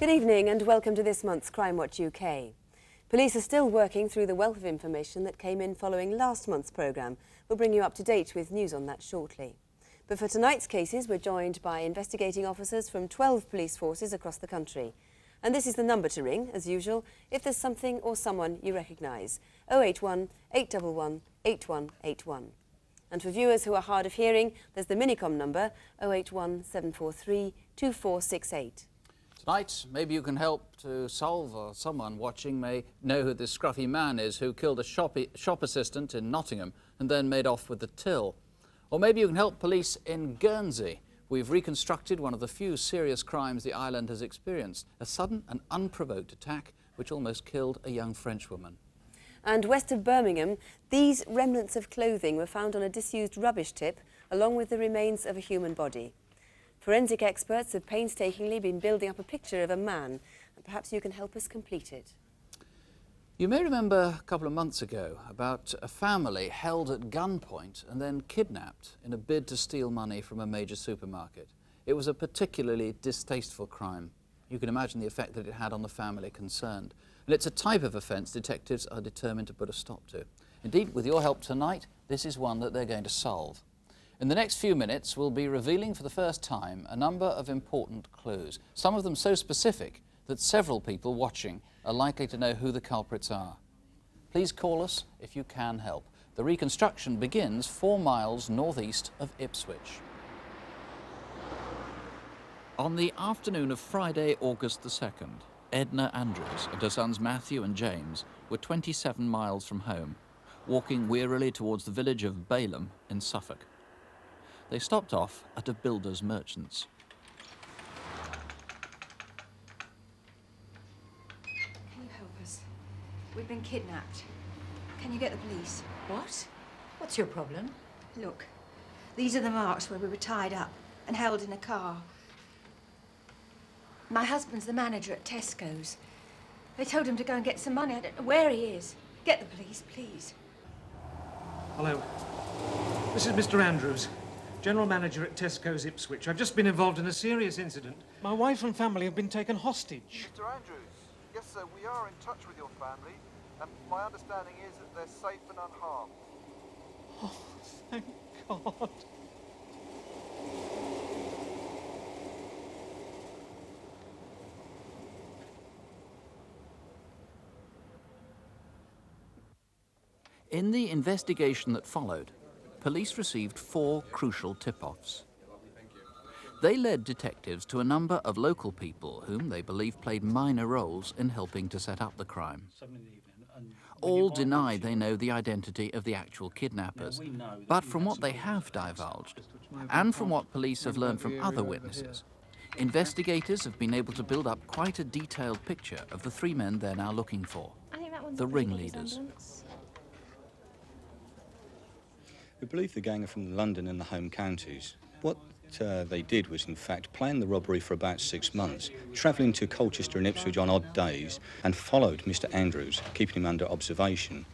Good evening and welcome to this month's Crimewatch UK. Police are still working through the wealth of information that came in following last month's programme. We'll bring you up to date with news on that shortly. But for tonight's cases, we're joined by investigating officers from 12 police forces across the country. And this is the number to ring, as usual, if there's something or someone you recognise. 081 811 8181. And for viewers who are hard of hearing, there's the Minicom number 081 743 2468. Tonight, maybe you can help to solve, or someone watching may know who this scruffy man is who killed a shop assistant in Nottingham and then made off with the till. Or maybe you can help police in Guernsey. We've reconstructed one of the few serious crimes the island has experienced, a sudden and unprovoked attack which almost killed a young Frenchwoman. And west of Birmingham, these remnants of clothing were found on a disused rubbish tip, along with the remains of a human body. Forensic experts have painstakingly been building up a picture of a man, and perhaps you can help us complete it. You may remember a couple of months ago about a family held at gunpoint and then kidnapped in a bid to steal money from a major supermarket. It was a particularly distasteful crime. You can imagine the effect that it had on the family concerned. And it's a type of offence detectives are determined to put a stop to. Indeed, with your help tonight, this is one that they're going to solve. In the next few minutes, we'll be revealing for the first time a number of important clues, some of them so specific that several people watching are likely to know who the culprits are. Please call us if you can help. The reconstruction begins 4 miles northeast of Ipswich. On the afternoon of Friday, August the 2nd, Edna Andrews and her sons Matthew and James were 27 miles from home, walking wearily towards the village of Birmingham in Suffolk. They stopped off at a builder's merchant's. Can you help us? We've been kidnapped. Can you get the police? What? What's your problem? Look, these are the marks where we were tied up and held in a car. My husband's the manager at Tesco's. They told him to go and get some money. I don't know where he is. Get the police, please. Hello. This is Mr. Andrews, General Manager at Tesco's Ipswich. I've just been involved in a serious incident. My wife and family have been taken hostage. Mr. Andrews, yes sir, we are in touch with your family, and my understanding is that they're safe and unharmed. Oh, thank God. In the investigation that followed, police received 4 crucial tip-offs. They led detectives to a number of local people whom they believe played minor roles in helping to set up the crime. All deny they know the identity of the actual kidnappers, but from what they have divulged, and from what police have learned from other witnesses, investigators have been able to build up quite a detailed picture of the 3 men they're now looking for, the ringleaders. We believe the gang are from London and the home counties. What they did was, in fact, plan the robbery for about 6 months, travelling to Colchester and Ipswich on odd days, and followed Mr. Andrews, keeping him under observation.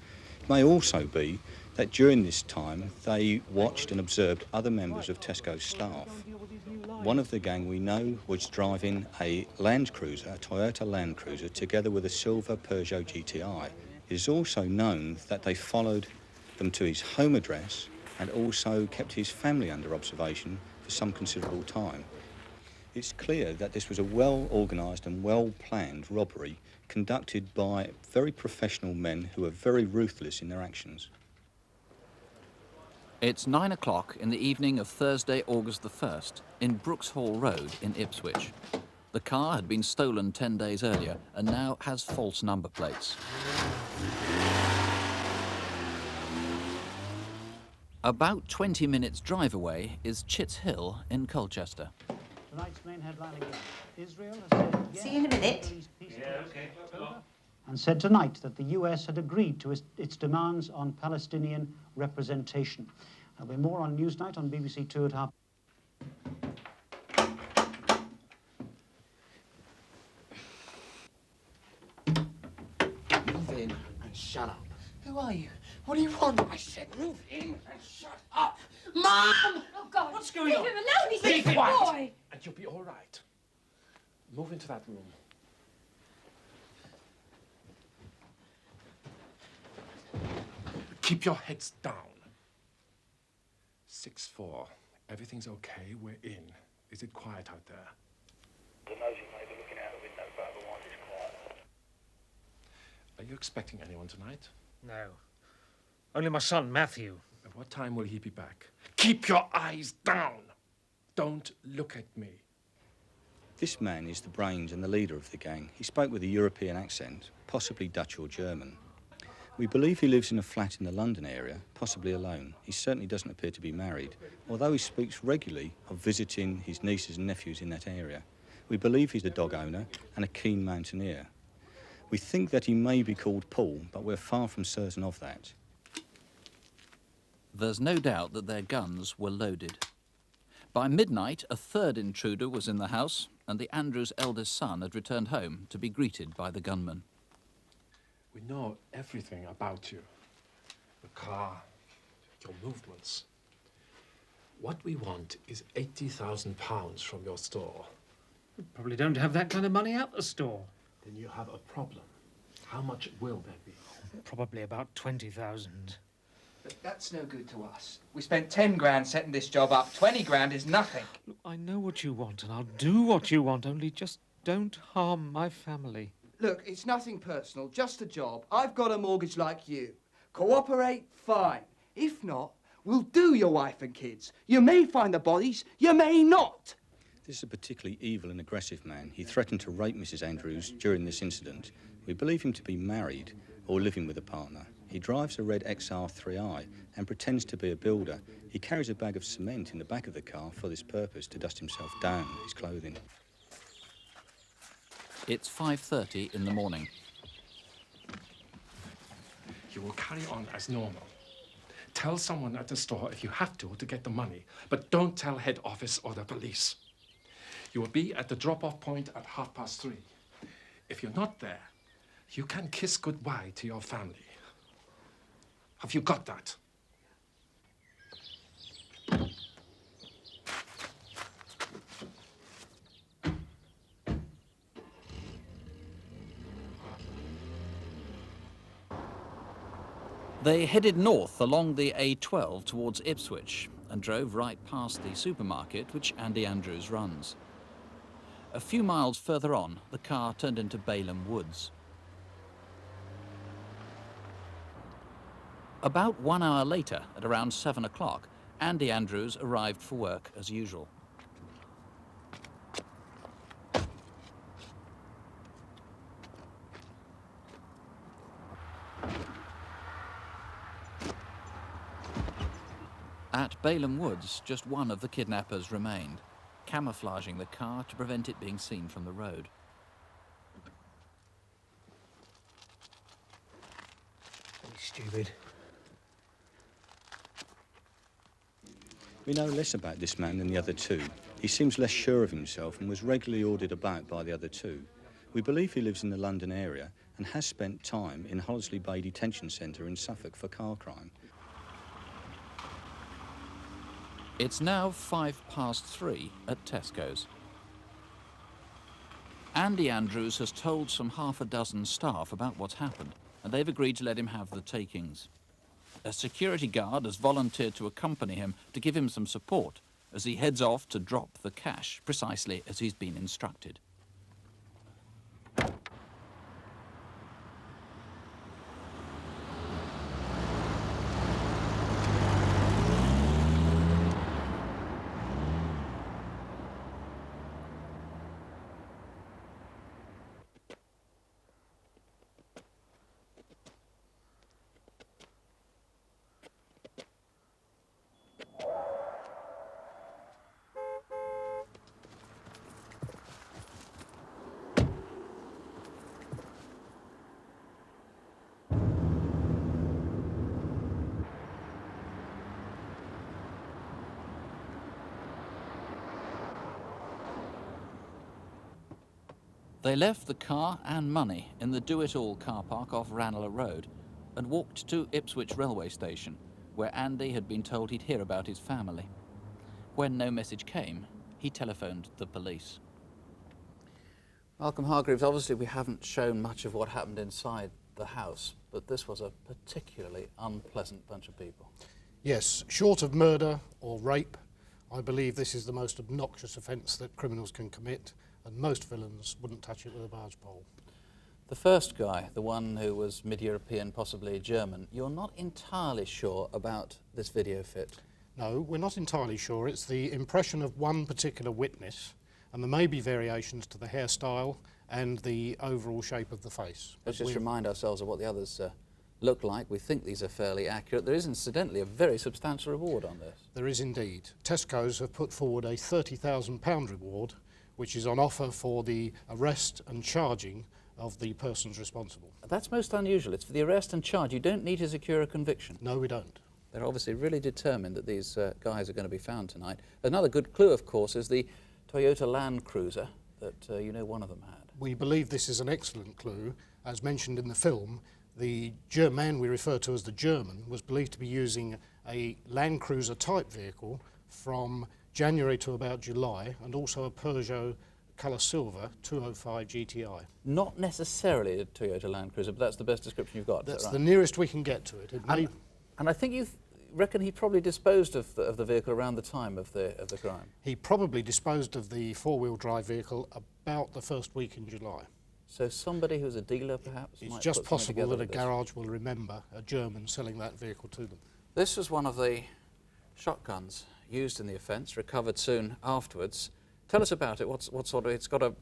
It may also be that during this time they watched and observed other members of Tesco's staff. One of the gang we know was driving a Land Cruiser, a Toyota Land Cruiser, together with a silver Peugeot GTI. It is also known that they followed them to his home address and also kept his family under observation for some considerable time. It's clear that this was a well-organised and well-planned robbery conducted by very professional men who are very ruthless in their actions. It's 9 o'clock in the evening of Thursday, August the 1st, in Brookshall Road in Ipswich. The car had been stolen 10 days earlier and now has false number plates. About 20 minutes drive away is Chits Hill in Colchester. Tonight's main headline again. Israel has said yes. See you in a minute. And said tonight that the US had agreed to its demands on Palestinian representation. There'll be more on Newsnight on BBC 2 at half. Move in and shut up. Who are you? What do you want? I said move in and shut up. Mom! Oh, God. What's going on? Leave him alone. He's a Be good quiet. boy. And you'll be all right. Move into that room. Keep your heads down. 6-4. Everything's okay. We're in. Is it quiet out there? The nosy may be looking out the window, but otherwise it's quiet. Are you expecting anyone tonight? No. Only my son, Matthew. At what time will he be back? Keep your eyes down! Don't look at me. This man is the brains and the leader of the gang. He spoke with a European accent, possibly Dutch or German. We believe he lives in a flat in the London area, possibly alone. He certainly doesn't appear to be married, although he speaks regularly of visiting his nieces and nephews in that area. We believe he's a dog owner and a keen mountaineer. We think that he may be called Paul, but we're far from certain of that. There's no doubt that their guns were loaded. By midnight, a third intruder was in the house, and the Andrews' eldest son had returned home to be greeted by the gunman. We know everything about you. The car, your movements. What we want is £80,000 from your store. You probably don't have that kind of money at the store. Then you have a problem. How much will that be? Probably about 20,000. But that's no good to us. We spent 10 grand setting this job up. 20 grand is nothing. Look, I know what you want, and I'll do what you want, only just don't harm my family. Look, it's nothing personal, just a job. I've got a mortgage like you. Cooperate, fine. If not, we'll do your wife and kids. You may find the bodies, you may not. This is a particularly evil and aggressive man. He threatened to rape Mrs. Andrews during this incident. We believe him to be married or living with a partner. He drives a red XR3i and pretends to be a builder. He carries a bag of cement in the back of the car for this purpose, to dust himself down his clothing. It's 5:30 in the morning. You will carry on as normal. Tell someone at the store if you have to get the money, but don't tell head office or the police. You will be at the drop-off point at 3:30. If you're not there, you can kiss goodbye to your family. Have you got that? They headed north along the A12 towards Ipswich and drove right past the supermarket which Andy Andrews runs. A few miles further on, the car turned into Balham Woods. About 1 hour later, at around 7 o'clock, Andy Andrews arrived for work as usual. At Balham Woods, just one of the kidnappers remained, camouflaging the car to prevent it being seen from the road. Stupid. We know less about this man than the other two. He seems less sure of himself and was regularly ordered about by the other two. We believe he lives in the London area and has spent time in Hollesley Bay Detention Centre in Suffolk for car crime. It's now 3:05 at Tesco's. Andy Andrews has told some half a dozen staff about what's happened, and they've agreed to let him have the takings. A security guard has volunteered to accompany him to give him some support as he heads off to drop the cash, precisely as he's been instructed. They left the car and money in the do-it-all car park off Ranelagh Road and walked to Ipswich railway station, where Andy had been told he'd hear about his family. When no message came, he telephoned the police. Malcolm Hargreaves, obviously we haven't shown much of what happened inside the house, but this was a particularly unpleasant bunch of people. Yes, short of murder or rape, I believe this is the most obnoxious offence that criminals can commit, and most villains wouldn't touch it with a barge pole. The first guy, the one who was mid-European, possibly German, you're not entirely sure about this video fit. No, we're not entirely sure. It's the impression of one particular witness, and there may be variations to the hairstyle and the overall shape of the face. Let's just remind ourselves of what the others look like. We think these are fairly accurate. There is incidentally a very substantial reward on this. There is indeed. Tesco's have put forward a £30,000 reward, which is on offer for the arrest and charging of the persons responsible. That's most unusual. It's for the arrest and charge. You don't need to secure a conviction. No, we don't. They're obviously really determined that these guys are going to be found tonight. Another good clue, of course, is the Toyota Land Cruiser that you know one of them had. We believe this is an excellent clue. As mentioned in the film, the man we refer to as the German was believed to be using a Land Cruiser type vehicle from January to about July, and also a Peugeot colour silver 205 GTI. Not necessarily a Toyota Land Cruiser, but that's the best description you've got. That's right? the nearest we can get to it. And I think you reckon he probably disposed of the vehicle around the time of the crime. He probably disposed of the four-wheel drive vehicle about the first week in July. So somebody who's a dealer, perhaps? It's just possible that a garage will remember a German selling that vehicle to them. This was one of the shotguns used in the offence, recovered soon afterwards. Tell us about it. What sort of... It's got a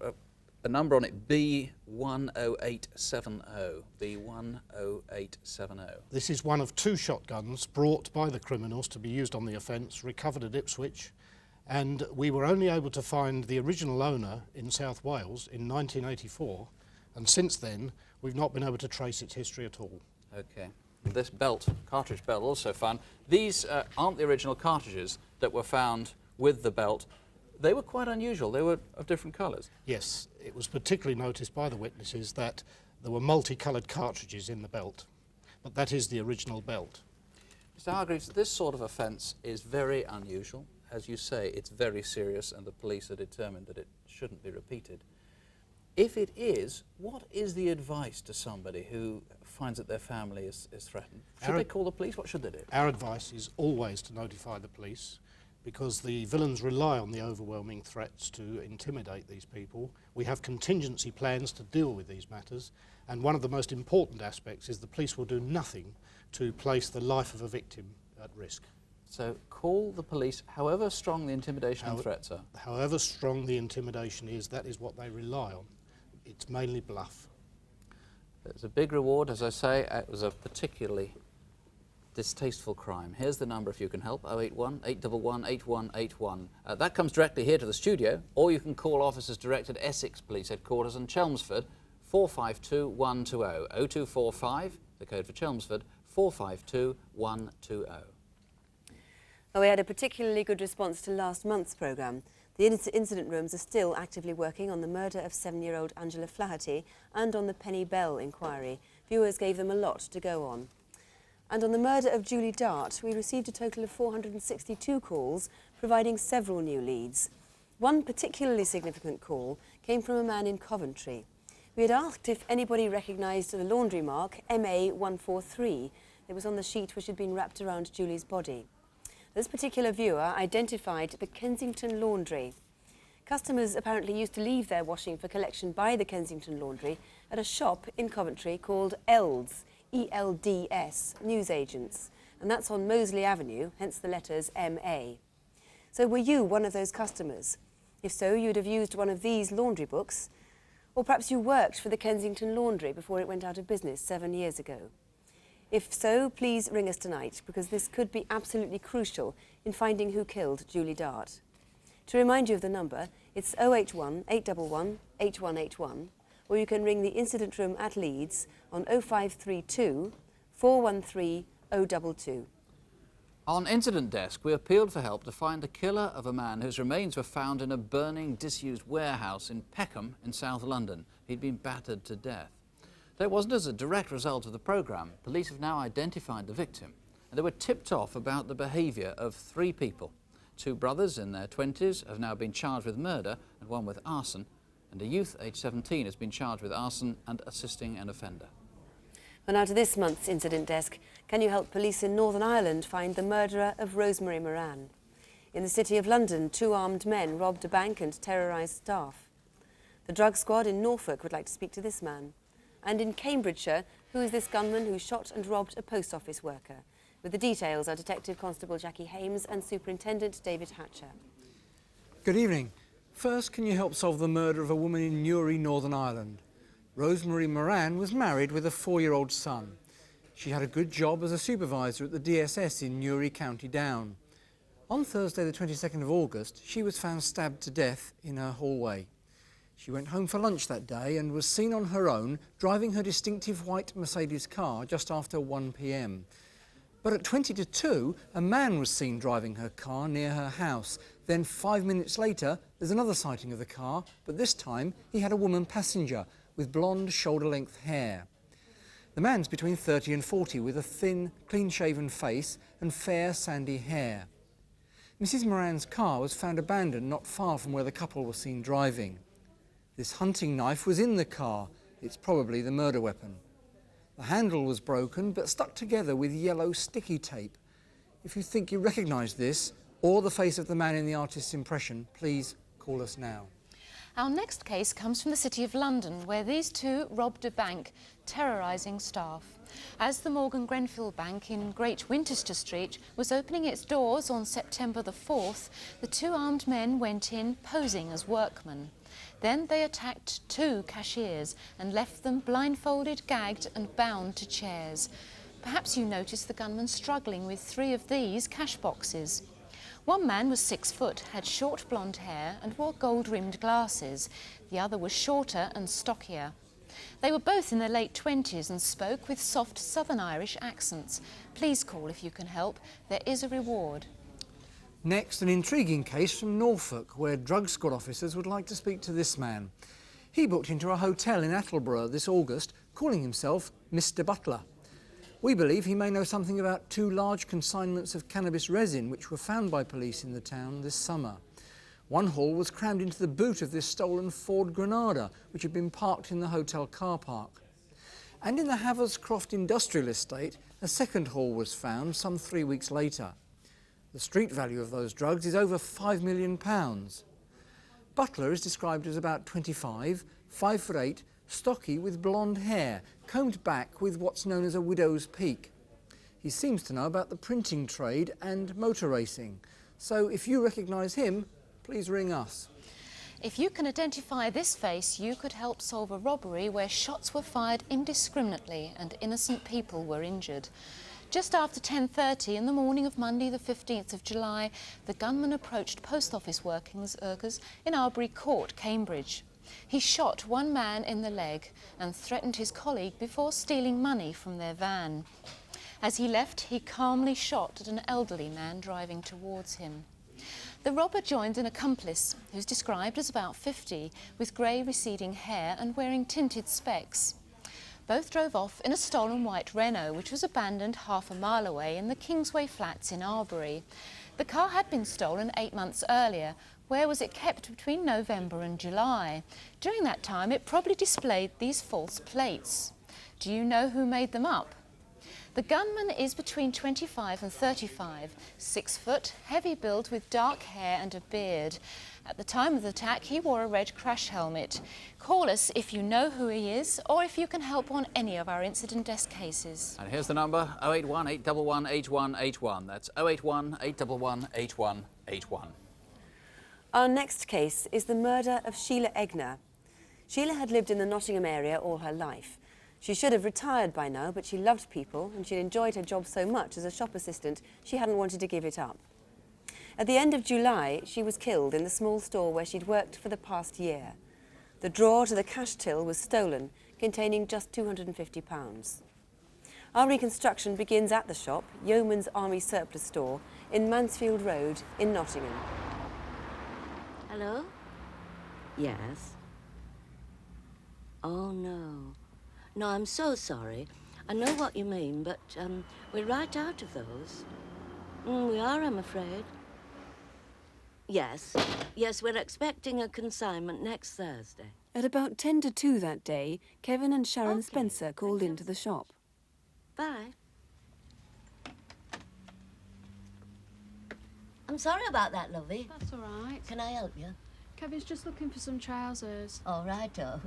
number on it, B10870. B10870. This is one of two shotguns brought by the criminals to be used on the offence, recovered at Ipswich, and we were only able to find the original owner in South Wales in 1984, and since then we've not been able to trace its history at all. Okay. This belt, cartridge belt, also found. These aren't the original cartridges that were found with the belt. They were quite unusual. They were of different colours. Yes, it was particularly noticed by the witnesses that there were multicoloured cartridges in the belt, but that is the original belt. Mr. Hargreaves, this sort of offence is very unusual. As you say, it's very serious, and the police are determined that it shouldn't be repeated. If it is, what is the advice to somebody who finds that their family is threatened? Should they call the police? What should they do? Our advice is always to notify the police, because the villains rely on the overwhelming threats to intimidate these people. We have contingency plans to deal with these matters, and one of the most important aspects is the police will do nothing to place the life of a victim at risk. So call the police, however strong the intimidation and threats are? However strong the intimidation is, that is what they rely on. It's mainly bluff. There's a big reward, as I say. It was a particularly distasteful crime. Here's the number if you can help, 081 811 8181. That comes directly here to the studio, or you can call officers direct at Essex Police Headquarters in Chelmsford, 452 120. 0245, the code for Chelmsford, 452 120. Well, we had a particularly good response to last month's programme. The incident rooms are still actively working on the murder of 7-year-old Angela Flaherty and on the Penny Bell inquiry. Viewers gave them a lot to go on. And on the murder of Julie Dart, we received a total of 462 calls, providing several new leads. One particularly significant call came from a man in Coventry. We had asked if anybody recognised the laundry mark MA143 that was on the sheet which had been wrapped around Julie's body. This particular viewer identified the Kensington Laundry. Customers apparently used to leave their washing for collection by the Kensington Laundry at a shop in Coventry called ELDS, ELDS, Newsagents, and that's on Moseley Avenue, hence the letters MA. So were you one of those customers? If so, you'd have used one of these laundry books, or perhaps you worked for the Kensington Laundry before it went out of business 7 years ago. If so, please ring us tonight, because this could be absolutely crucial in finding who killed Julie Dart. To remind you of the number, it's 081 811 8181, or you can ring the incident room at Leeds on 0532 413 022. On Incident Desk, we appealed for help to find the killer of a man whose remains were found in a burning, disused warehouse in Peckham in South London. He'd been battered to death. Though it wasn't as a direct result of the programme, police have now identified the victim, and they were tipped off about the behaviour of 3 people. 2 brothers in their 20s have now been charged with murder and one with arson, and a youth aged 17 has been charged with arson and assisting an offender. Well, now to this month's incident desk. Can you help police in Northern Ireland find the murderer of Rosemary Moran? In the City of London, 2 armed men robbed a bank and terrorised staff. The drug squad in Norfolk would like to speak to this man. And in Cambridgeshire, who is this gunman who shot and robbed a post office worker? With the details are Detective Constable Jackie Hames and Superintendent David Hatcher. Good evening. First, can you help solve the murder of a woman in Newry, Northern Ireland? Rosemary Moran was married with a 4-year-old son. She had a good job as a supervisor at the DSS in Newry, County Down. On Thursday the 22nd of August, she was found stabbed to death in her hallway. She went home for lunch that day and was seen on her own driving her distinctive white Mercedes car just after 1 p.m. But at 20 to 2, a man was seen driving her car near her house. Then 5 minutes later, there's another sighting of the car, but this time he had a woman passenger with blonde shoulder-length hair. The man's between 30 and 40 with a thin, clean-shaven face and fair, sandy hair. Mrs. Moran's car was found abandoned not far from where the couple were seen driving. This hunting knife was in the car. It's probably the murder weapon. The handle was broken but stuck together with yellow sticky tape. If you think you recognise this or the face of the man in the artist's impression, please call us now. Our next case comes from the City of London, where these 2 robbed a bank, terrorising staff. As the Morgan Grenfell Bank in Great Winchester Street was opening its doors on September the 4th, the 2 armed men went in posing as workmen. Then they attacked 2 cashiers and left them blindfolded, gagged and bound to chairs. Perhaps you noticed the gunman struggling with 3 of these cash boxes. One man was 6 foot, had short blonde hair and wore gold-rimmed glasses. The other was shorter and stockier. They were both in their late 20s and spoke with soft Southern Irish accents. Please call if you can help. There is a reward. Next, an intriguing case from Norfolk, where drug squad officers would like to speak to this man. He booked into a hotel in Attleborough this August, calling himself Mr. Butler. We believe he may know something about 2 large consignments of cannabis resin which were found by police in the town this summer. One haul was crammed into the boot of this stolen Ford Granada, which had been parked in the hotel car park. And in the Haverscroft industrial estate, a second haul was found some 3 weeks later. The street value of those drugs is over £5 million. Butler is described as about 25, 5'8", stocky with blonde hair, combed back with what's known as a widow's peak. He seems to know about the printing trade and motor racing. So if you recognise him, please ring us. If you can identify this face, you could help solve a robbery where shots were fired indiscriminately and innocent people were injured. Just after 10:30 in the morning of Monday the 15th of July, the gunman approached post office workers in Arbury Court, Cambridge. He shot one man in the leg and threatened his colleague before stealing money from their van. As he left, he calmly shot at an elderly man driving towards him. The robber joined an accomplice who's described as about 50, with grey receding hair and wearing tinted specs. Both drove off in a stolen white Renault, which was abandoned half a mile away in the Kingsway Flats in Arbury. The car had been stolen 8 months earlier. Where was it kept between November and July? During that time, it probably displayed these false plates. Do you know who made them up? The gunman is between 25 and 35, 6 foot, heavy build with dark hair and a beard. At the time of the attack, he wore a red crash helmet. Call us if you know who he is or if you can help on any of our incident desk cases. And here's the number, 081 811 8181. That's 081 811 8181. Our next case is the murder of Sheila Egner. Sheila had lived in the Nottingham area all her life. She should have retired by now, but she loved people and she enjoyed her job so much as a shop assistant she hadn't wanted to give it up. At the end of July, she was killed in the small store where she'd worked for the past year. The drawer to the cash till was stolen, containing just £250. Our reconstruction begins at the shop, Yeoman's Army Surplus Store, in Mansfield Road in Nottingham. Hello? Yes? Oh, no. No, I'm so sorry. I know what you mean, but we're right out of those. We are, I'm afraid. Yes. Yes, we're expecting a consignment next Thursday. At about 10 to 2 that day, Kevin and Sharon Spencer called into the shop. Bye. I'm sorry about that, lovey. That's all right. Can I help you? Kevin's just looking for some trousers. All righto.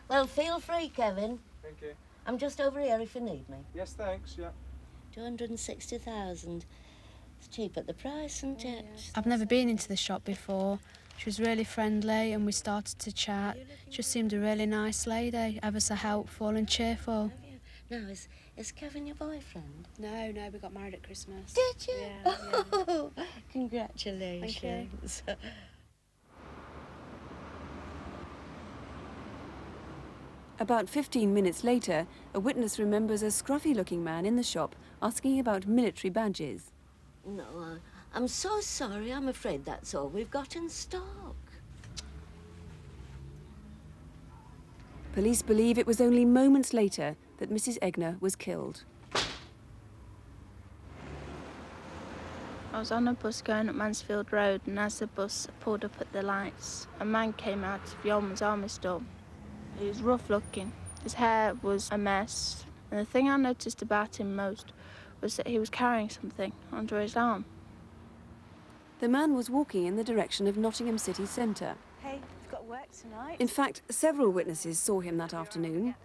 Well, feel free, Kevin. Thank you. I'm just over here if you need me. Yes, thanks, yeah. 260,000. It's cheap at the price, isn't it? I've never been into the shop before. She was really friendly and we started to chat. She just seemed a really nice lady, ever so helpful and cheerful. Now, is Kevin your boyfriend? No, we got married at Christmas. Did you? Yeah. Oh, congratulations. Thank you. About 15 minutes later, a witness remembers a scruffy-looking man in the shop asking about military badges. No, I'm so sorry. I'm afraid that's all we've got in stock. Police believe it was only moments later that Mrs. Egner was killed. I was on a bus going up Mansfield Road, and as the bus pulled up at the lights, a man came out of Yeoman's Army store. He was rough looking. His hair was a mess, and the thing I noticed about him most was that he was carrying something under his arm. The man was walking in the direction of Nottingham city centre. Hey, you've got work tonight. In fact, several witnesses saw him that afternoon.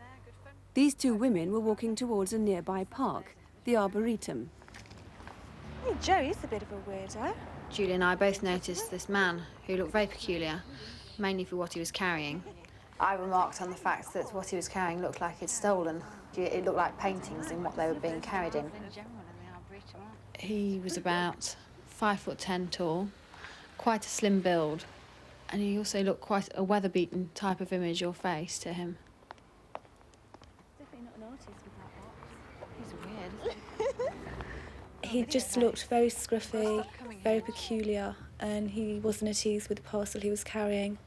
These two women were walking towards a nearby park, the Arboretum. Hey, Joe, he's a bit of a weirdo. Julie and I both noticed this man who looked very peculiar, mainly for what he was carrying. I remarked on the fact that what he was carrying looked like he'd stolen. It looked like paintings in what they were being carried in. He was about 5'10" tall, quite a slim build, and he also looked quite a weather-beaten type of image or face to him. Definitely not an artist with that box. He's weird, isn't he? He just looked very scruffy, very peculiar, and he wasn't at ease with the parcel he was carrying.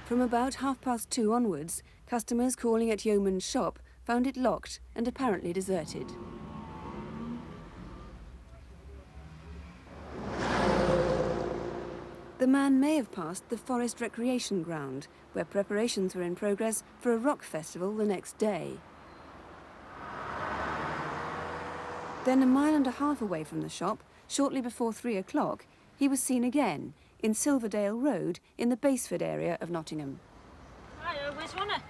From about 2:30 onwards, customers calling at Yeoman's shop found it locked and apparently deserted. The man may have passed the Forest Recreation Ground, where preparations were in progress for a rock festival the next day. Then, a mile and a half away from the shop, shortly before 3 o'clock, he was seen again in Silverdale Road in the Basford area of Nottingham. Hiya, where's Ronna?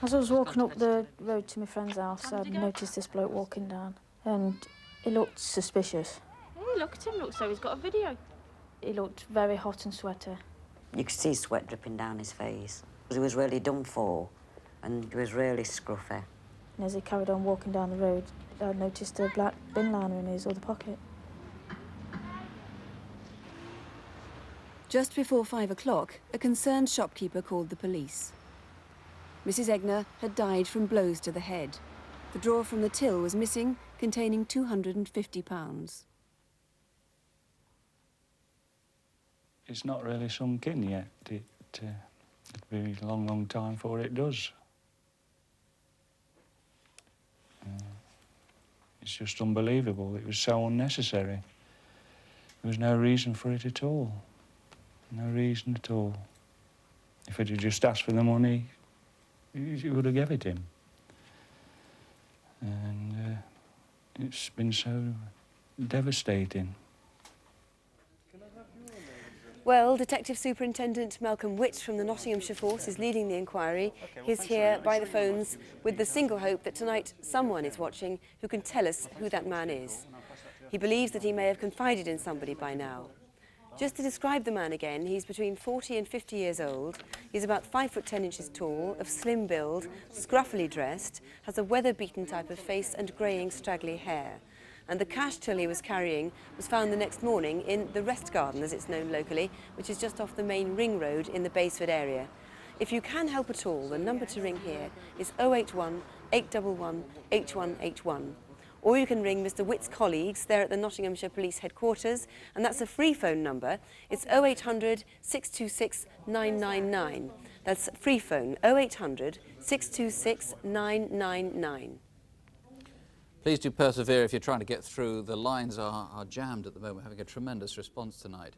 As I was walking up the road to my friend's house, I noticed this bloke walking down, and he looked suspicious. Hey, look at him, looks like he's got a video. He looked very hot and sweaty. You could see sweat dripping down his face. He was really done for, and he was really scruffy. And as he carried on walking down the road, I noticed a black bin liner in his other pocket. Just before 5 o'clock, a concerned shopkeeper called the police. Mrs. Egner had died from blows to the head. The drawer from the till was missing, containing £250. It's not really sunk in yet. It'll be a long, long time before it does. It's just unbelievable. It was so unnecessary. There was no reason for it at all. No reason at all. If it had just asked for the money, you would have given it him. And it's been so devastating. Well, Detective Superintendent Malcolm Witt from the Nottinghamshire Force is leading the inquiry. He's here by the phones with the single hope that tonight someone is watching who can tell us who that man is. He believes that he may have confided in somebody by now. Just to describe the man again, he's between 40 and 50 years old. He's about 5'10" tall, of slim build, scruffily dressed, has a weather-beaten type of face and greying, straggly hair. And the cash till he was carrying was found the next morning in the Rest Garden, as it's known locally, which is just off the main ring road in the Basford area. If you can help at all, the number to ring here is 081 811 8181. Or you can ring Mr. Witt's colleagues there at the Nottinghamshire Police Headquarters, and that's a free phone number. It's 0800 626 999. That's free phone, 0800 626 999. Please do persevere if you're trying to get through. The lines are jammed at the moment, having a tremendous response tonight.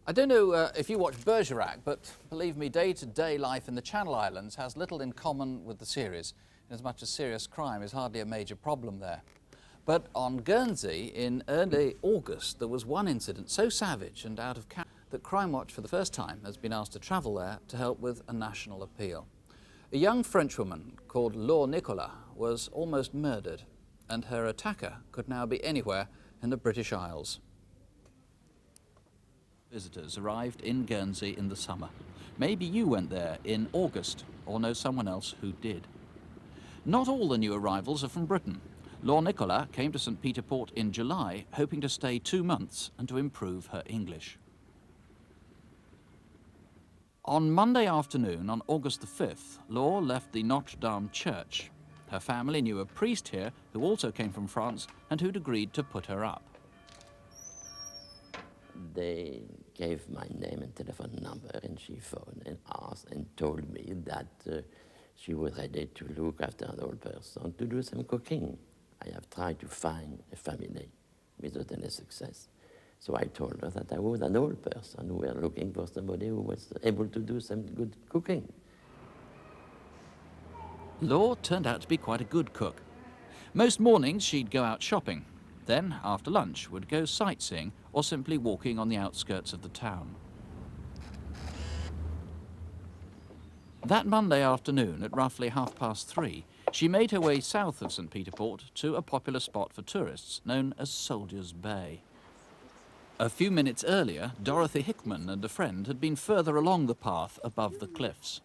I don't know if you watch Bergerac, but believe me, day-to-day life in the Channel Islands has little in common with the series, as much as serious crime is hardly a major problem there. But on Guernsey, in early August, there was one incident so savage and out of character that Crimewatch, for the first time, has been asked to travel there to help with a national appeal. A young Frenchwoman called Laure Nicolas was almost murdered, and her attacker could now be anywhere in the British Isles. Visitors arrived in Guernsey in the summer. Maybe you went there in August or know someone else who did. Not all the new arrivals are from Britain. Laure Nicolas came to St. Peter Port in July, hoping to stay 2 months and to improve her English. On Monday afternoon, on August the 5th, Laure left the Notre Dame church. Her family knew a priest here who also came from France and who'd agreed to put her up. They gave my name and telephone number, and she phoned and asked and told me that she was ready to look after an old person, to do some cooking. I have tried to find a family without any success. So I told her that I was an old person who were looking for somebody who was able to do some good cooking. Laure turned out to be quite a good cook. Most mornings she'd go out shopping. Then, after lunch, would go sightseeing or simply walking on the outskirts of the town. That Monday afternoon, at roughly 3:30, she made her way south of St. Peter Port to a popular spot for tourists known as Soldiers Bay. A few minutes earlier, Dorothy Hickman and a friend had been further along the path above the cliffs.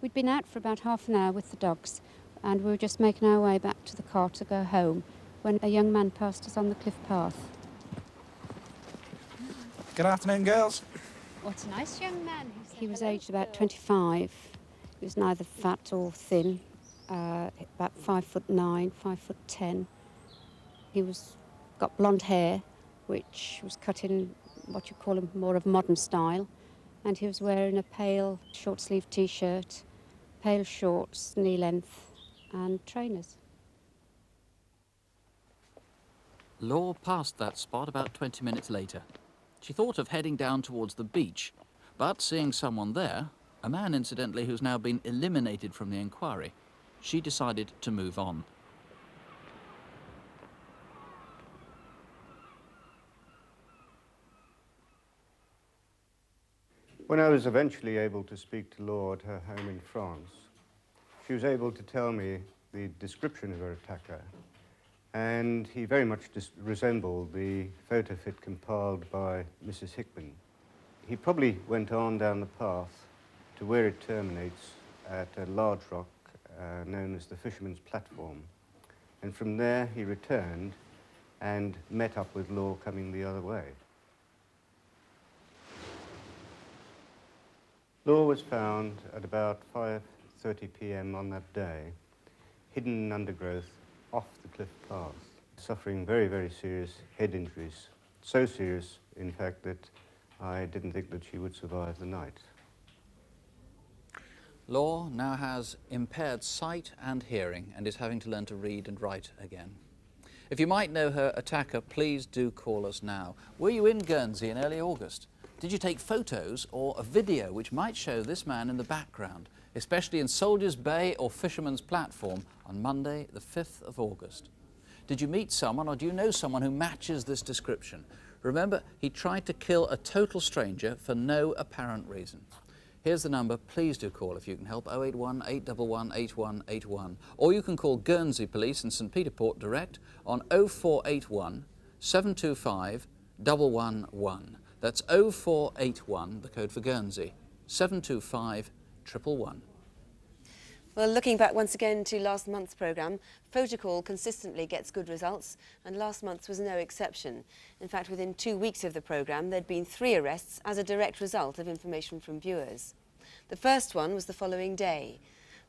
We'd been out for about half an hour with the dogs, and we were just making our way back to the car to go home when a young man passed us on the cliff path. Good afternoon, girls. What a nice young man. He was aged about 25. He was neither fat or thin, about 5'9", 5'10". He got blonde hair, which was cut in what you call a more of modern style, and he was wearing a pale short-sleeved T-shirt, pale shorts, knee-length, and trainers. Laure passed that spot about 20 minutes later. She thought of heading down towards the beach, but seeing someone there, a man incidentally who's now been eliminated from the inquiry, she decided to move on. When I was eventually able to speak to Laure at her home in France, she was able to tell me the description of her attacker, and he very much resembled the photo fit compiled by Mrs. Hickman. He probably went on down the path to where it terminates at a large rock known as the Fisherman's Platform, and from there he returned and met up with Laure coming the other way. Laure was found at about 5:30 p.m. on that day, hidden in undergrowth off the cliff path, suffering very, very serious head injuries. So serious, in fact, that I didn't think that she would survive the night. Laure now has impaired sight and hearing and is having to learn to read and write again. If you might know her attacker, please do call us now. Were you in Guernsey in early August? Did you take photos or a video which might show this man in the background, especially in Soldiers Bay or Fisherman's Platform on Monday, the 5th of August? Did you meet someone or do you know someone who matches this description? Remember, he tried to kill a total stranger for no apparent reason. Here's the number. Please do call if you can help, 081 811 8181. Or you can call Guernsey Police in St. Peter Port direct on 0481 725 111. That's 0481, the code for Guernsey, 725 111. Well, looking back once again to last month's programme, Photocall consistently gets good results, and last month's was no exception. In fact, within 2 weeks of the programme, there'd been 3 arrests as a direct result of information from viewers. The first one was the following day.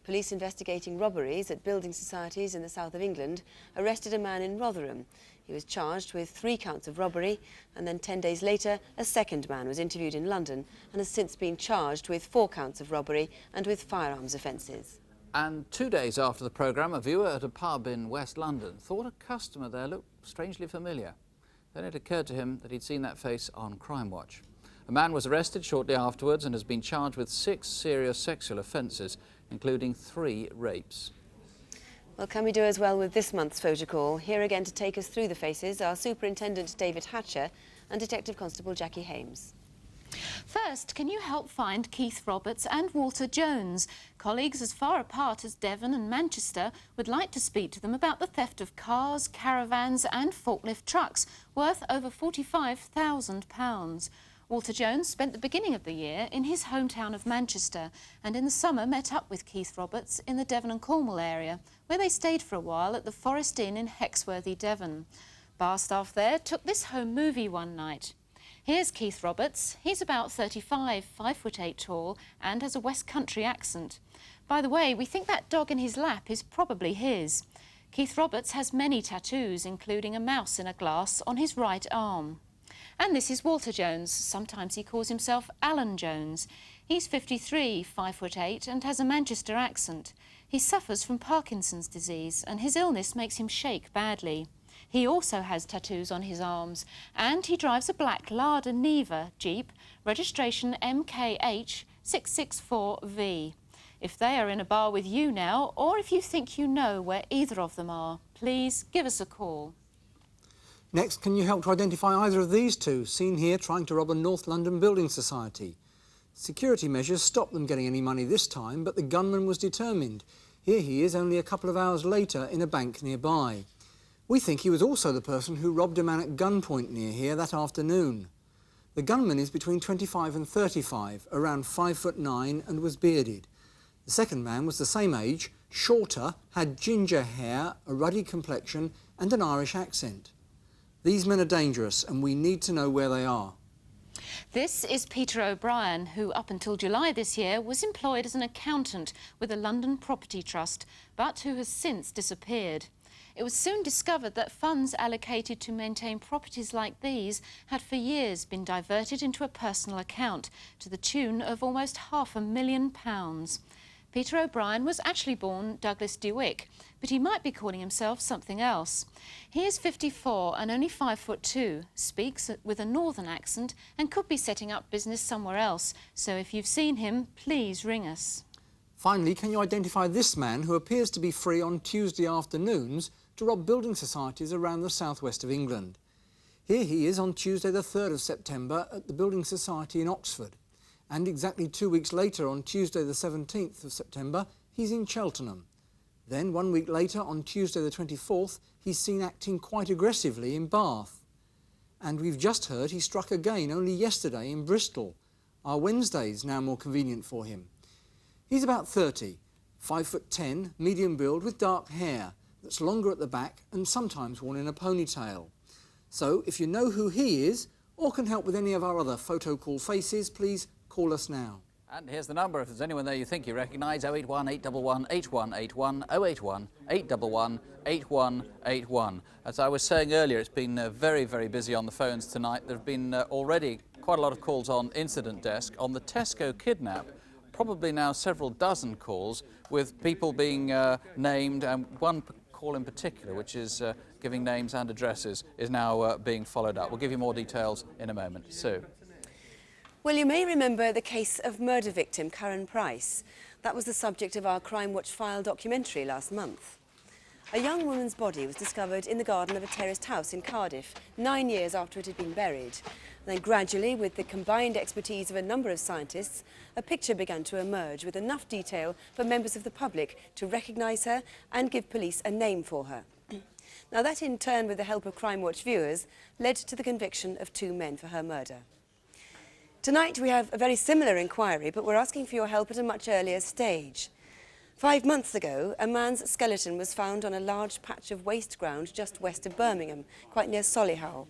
Police investigating robberies at building societies in the south of England arrested a man in Rotherham. He was charged with 3 counts of robbery, and then 10 days later, a second man was interviewed in London and has since been charged with 4 counts of robbery and with firearms offences. And 2 days after the programme, a viewer at a pub in West London thought a customer there looked strangely familiar. Then it occurred to him that he'd seen that face on Crimewatch. A man was arrested shortly afterwards and has been charged with 6 serious sexual offences, including 3 rapes. Well, can we do as well with this month's photo call? Here again to take us through the faces are Superintendent David Hatcher and Detective Constable Jackie Hames. First, can you help find Keith Roberts and Walter Jones? Colleagues as far apart as Devon and Manchester would like to speak to them about the theft of cars, caravans and forklift trucks worth over £45,000. Walter Jones spent the beginning of the year in his hometown of Manchester and in the summer met up with Keith Roberts in the Devon and Cornwall area, where they stayed for a while at the Forest Inn in Hexworthy, Devon. Bar staff there took this home movie one night. Here's Keith Roberts. He's about 35, 5'8" tall and has a West Country accent. By the way, we think that dog in his lap is probably his. Keith Roberts has many tattoos, including a mouse in a glass on his right arm. And this is Walter Jones. Sometimes he calls himself Alan Jones. He's 53, 5'8" and has a Manchester accent. He suffers from Parkinson's disease and his illness makes him shake badly. He also has tattoos on his arms and he drives a black Lada Niva Jeep, registration MKH 664V. If they are in a bar with you now, or if you think you know where either of them are, please give us a call. Next, can you help to identify either of these two, seen here trying to rob a North London building society? Security measures stopped them getting any money this time, but the gunman was determined. Here he is only a couple of hours later in a bank nearby. We think he was also the person who robbed a man at gunpoint near here that afternoon. The gunman is between 25 and 35, around 5'9" and was bearded. The second man was the same age, shorter, had ginger hair, a ruddy complexion and an Irish accent. These men are dangerous and we need to know where they are. This is Peter O'Brien, who up until July this year was employed as an accountant with a London property trust, but who has since disappeared. It was soon discovered that funds allocated to maintain properties like these had for years been diverted into a personal account to the tune of almost £500,000. Peter O'Brien was actually born Douglas DeWick, but he might be calling himself something else. He is 54 and only 5'2", speaks with a northern accent and could be setting up business somewhere else. So if you've seen him, please ring us. Finally, can you identify this man who appears to be free on Tuesday afternoons to rob building societies around the southwest of England? Here he is on Tuesday the 3rd of September at the Building Society in Oxford. And exactly 2 weeks later, on Tuesday the 17th of September, he's in Cheltenham. Then 1 week later, on Tuesday the 24th, he's seen acting quite aggressively in Bath. And we've just heard he struck again only yesterday in Bristol. Our Wednesday's now more convenient for him. He's about 30, 5'10", medium build with dark hair that's longer at the back and sometimes worn in a ponytail. So if you know who he is or can help with any of our other photo call faces, please call us now. And here's the number if there's anyone there you think you recognise: 081 811 8181, 081 811 8181. As I was saying earlier, it's been very, very busy on the phones tonight. There have been already quite a lot of calls on incident desk. On the Tesco kidnap, probably now several dozen calls with people being named, and one call in particular, which is giving names and addresses, is now being followed up. We'll give you more details in a moment. Sue. Well, you may remember the case of murder victim Karen Price. That was the subject of our Crimewatch File documentary last month. A young woman's body was discovered in the garden of a terraced house in Cardiff 9 years after it had been buried. And then gradually, with the combined expertise of a number of scientists, a picture began to emerge with enough detail for members of the public to recognise her and give police a name for her. Now that in turn, with the help of Crimewatch viewers, led to the conviction of 2 men for her murder. Tonight we have a very similar inquiry, but we're asking for your help at a much earlier stage. 5 months ago, a man's skeleton was found on a large patch of waste ground just west of Birmingham, quite near Solihull.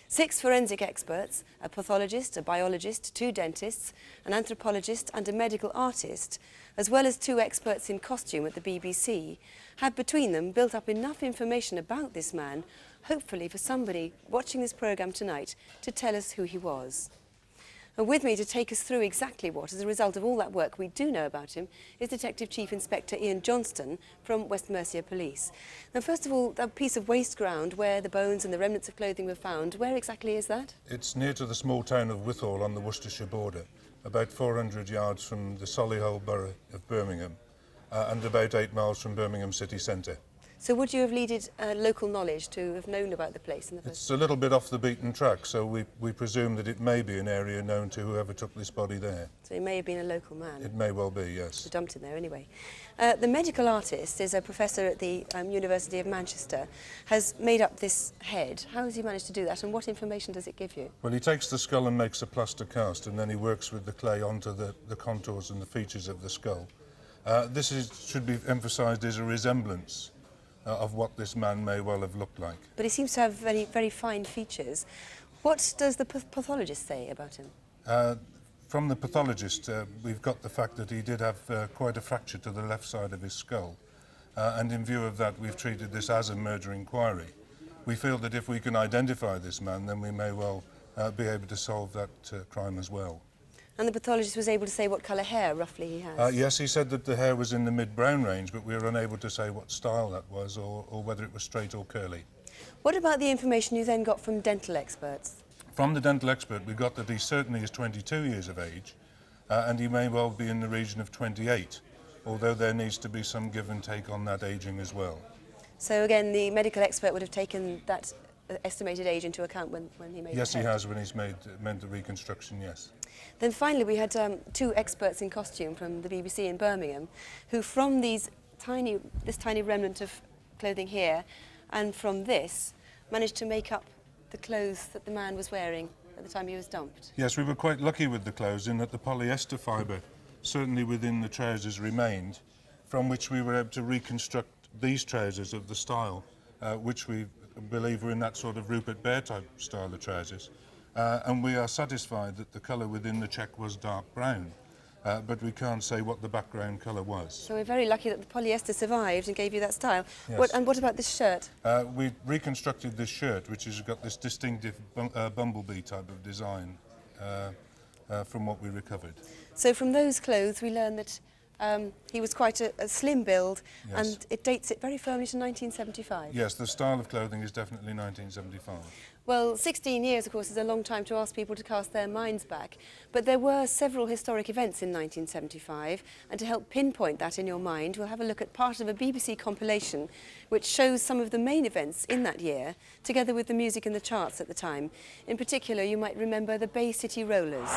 6 forensic experts, a pathologist, a biologist, 2 dentists, an anthropologist and a medical artist, as well as 2 experts in costume at the BBC, had between them built up enough information about this man, hopefully for somebody watching this programme tonight to tell us who he was. And with me to take us through exactly what, as a result of all that work we do know about him, is Detective Chief Inspector Ian Johnston from West Mercia Police. Now, first of all, that piece of waste ground where the bones and the remnants of clothing were found, where exactly is that? It's near to the small town of Withall on the Worcestershire border, about 400 yards from the Solihull borough of Birmingham, and about 8 miles from Birmingham city centre. So would you have needed local knowledge to have known about the place in the first place? It's a little bit off the beaten track, so we presume that it may be an area known to whoever took this body there. So he may have been a local man. It may well be, yes. They dumped him there anyway. The medical artist is a professor at the University of Manchester, has made up this head. How has he managed to do that, and what information does it give you? Well, he takes the skull and makes a plaster cast, and then he works with the clay onto the contours and the features of the skull. Should be emphasised as a resemblance of what this man may well have looked like. But he seems to have very, very fine features. What does the pathologist say about him? From the pathologist, we've got the fact that he did have quite a fracture to the left side of his skull. And in view of that, we've treated this as a murder inquiry. We feel that if we can identify this man, then we may well be able to solve that crime as well. And the pathologist was able to say what colour hair, roughly, he has? Yes, he said that the hair was in the mid-brown range, but we were unable to say what style that was or whether it was straight or curly. What about the information you then got from dental experts? From the dental expert, we got that he certainly is 22 years of age, and he may well be in the region of 28, although there needs to be some give and take on that ageing as well. So again, the medical expert would have taken that estimated age into account when he made Yes, the he head. has when he's made the reconstruction, yes. Then finally we had 2 experts in costume from the BBC in Birmingham who from this tiny remnant of clothing here and from this managed to make up the clothes that the man was wearing at the time he was dumped. Yes, we were quite lucky with the clothes in that the polyester fibre certainly within the trousers remained, from which we were able to reconstruct these trousers of the style, which we believe were in that sort of Rupert Bear type style of trousers. And we are satisfied that the colour within the check was dark brown, but we can't say what the background colour was. So we're very lucky that the polyester survived and gave you that style. Yes. And what about this shirt? We reconstructed this shirt, which has got this distinctive bumblebee type of design from what we recovered. So from those clothes we learn that he was quite a slim build, Yes. and it dates it very firmly to 1975. Yes, the style of clothing is definitely 1975. Well, 16 years, of course, is a long time to ask people to cast their minds back, but there were several historic events in 1975, and to help pinpoint that in your mind, we'll have a look at part of a BBC compilation which shows some of the main events in that year, together with the music and the charts at the time. In particular, you might remember the Bay City Rollers.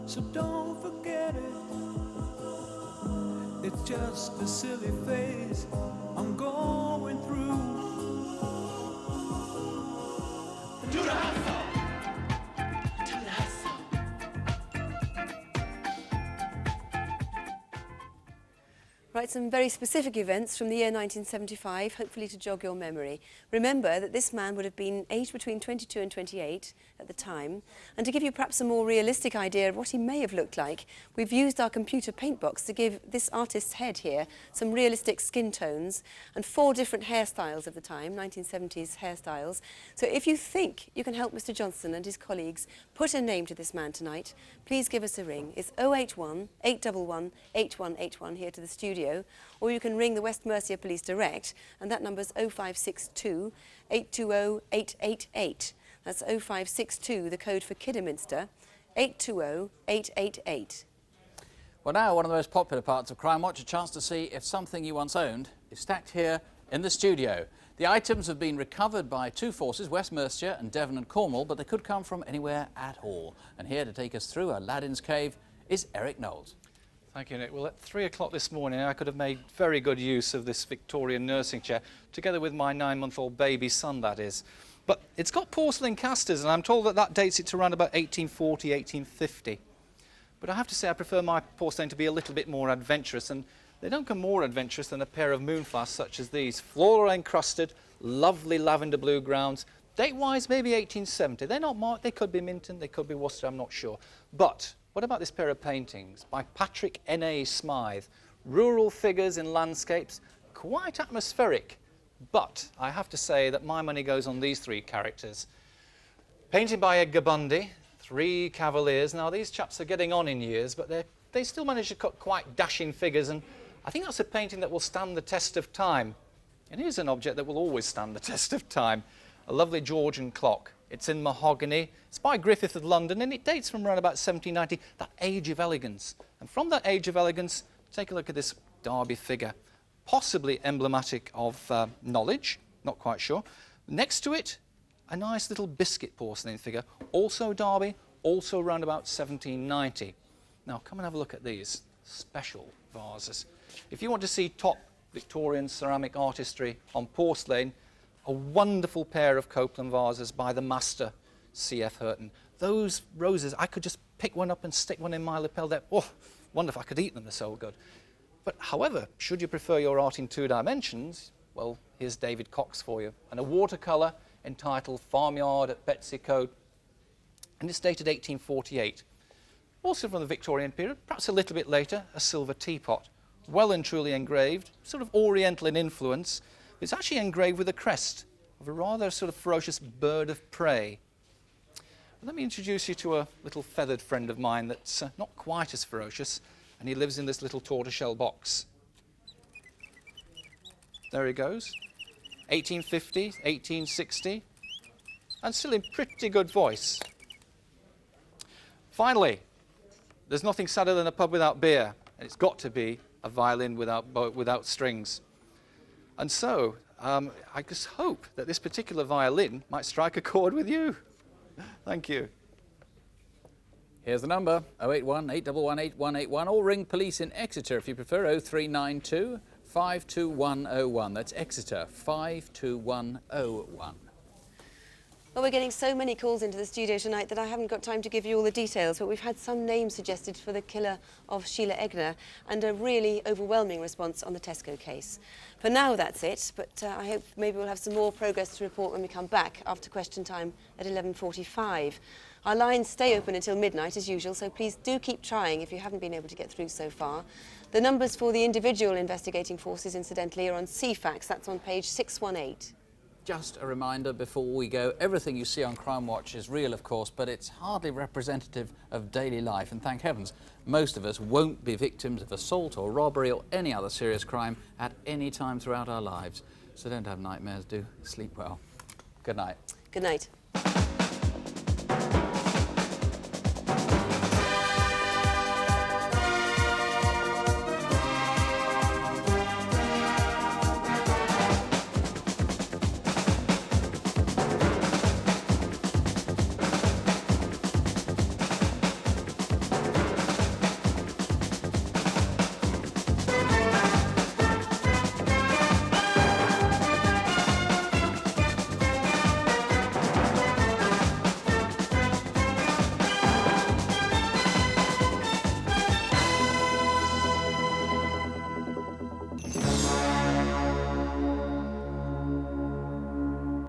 So don't forget it. It's just a silly phase I'm going through. Do the hustle. Do the hustle. Right, some very specific events from the year 1975, hopefully to jog your memory. Remember that this man would have been aged between 22 and 28 at the time, and to give you perhaps a more realistic idea of what he may have looked like, we've used our computer paint box to give this artist's head here some realistic skin tones and 4 different hairstyles of the time, 1970s hairstyles. So if you think you can help Mr. Johnston and his colleagues put a name to this man tonight, please give us a ring. It's 081 811 8181 here to the studio, or you can ring the West Mercia Police direct, and that number's 0562 820 888. That's 0562, the code for Kidderminster, 820 888. Well, now one of the most popular parts of Crimewatch, a chance to see if something you once owned is stacked here in the studio. The items have been recovered by 2 forces, West Mercia and Devon and Cornwall, but they could come from anywhere at all. And here to take us through Aladdin's cave is Eric Knowles. Thank you, Nick. Well, at 3 o'clock this morning, I could have made very good use of this Victorian nursing chair, together with my 9-month-old baby son, that is. But it's got porcelain casters, and I'm told that that dates it to around about 1840, 1850. But I have to say I prefer my porcelain to be a little bit more adventurous, and they don't come more adventurous than a pair of moonflasks such as these, floral encrusted lovely lavender blue grounds. Date-wise, maybe 1870. They're not marked. They could be Minton, they could be Worcester, I'm not sure. But what about this pair of paintings by Patrick N.A. Smythe? Rural figures in landscapes, quite atmospheric. But I have to say that my money goes on these three characters. Painted by Edgar Bundy, three cavaliers. Now, these chaps are getting on in years, but they still manage to cut quite dashing figures, and I think that's a painting that will stand the test of time. It is an object that will always stand the test of time. A lovely Georgian clock. It's in mahogany. It's by Griffith of London, and it dates from around about 1790, that age of elegance. And from that age of elegance, take a look at this Derby figure, possibly emblematic of knowledge, not quite sure. Next to it, a nice little biscuit porcelain figure, also Derby, also around about 1790. Now, come and have a look at these special vases. If you want to see top Victorian ceramic artistry on porcelain, a wonderful pair of Copeland vases by the master, C.F. Hurton. Those roses, I could just pick one up and stick one in my lapel there. Oh, wonderful, I could eat them, they're so good. But however, should you prefer your art in 2 dimensions, well, here's David Cox for you. And a watercolour entitled Farmyard at Betsy Coed, and it's dated 1848. Also from the Victorian period, perhaps a little bit later, a silver teapot. Well and truly engraved, sort of oriental in influence. It's actually engraved with a crest of a rather sort of ferocious bird of prey. Let me introduce you to a little feathered friend of mine that's not quite as ferocious, and he lives in this little tortoiseshell box. There he goes. 1850, 1860, and still in pretty good voice. Finally, there's nothing sadder than a pub without beer, and it's got to be a violin without strings. And so, I just hope that this particular violin might strike a chord with you. Thank you. Here's the number, 081 811 8181, or ring police in Exeter if you prefer, 0392 52101. That's Exeter, 52101. Well, we're getting so many calls into the studio tonight that I haven't got time to give you all the details, but we've had some names suggested for the killer of Sheila Egner and a really overwhelming response on the Tesco case. For now, that's it, but I hope maybe we'll have some more progress to report when we come back after question time at 11:45. Our lines stay open until midnight as usual, so please do keep trying if you haven't been able to get through so far. The numbers for the individual investigating forces, incidentally, are on CFAX. That's on page 618. Just a reminder before we go, everything you see on Crimewatch is real, of course, but it's hardly representative of daily life, and thank heavens, most of us won't be victims of assault or robbery or any other serious crime at any time throughout our lives. So don't have nightmares, do sleep well. Good night. Good night.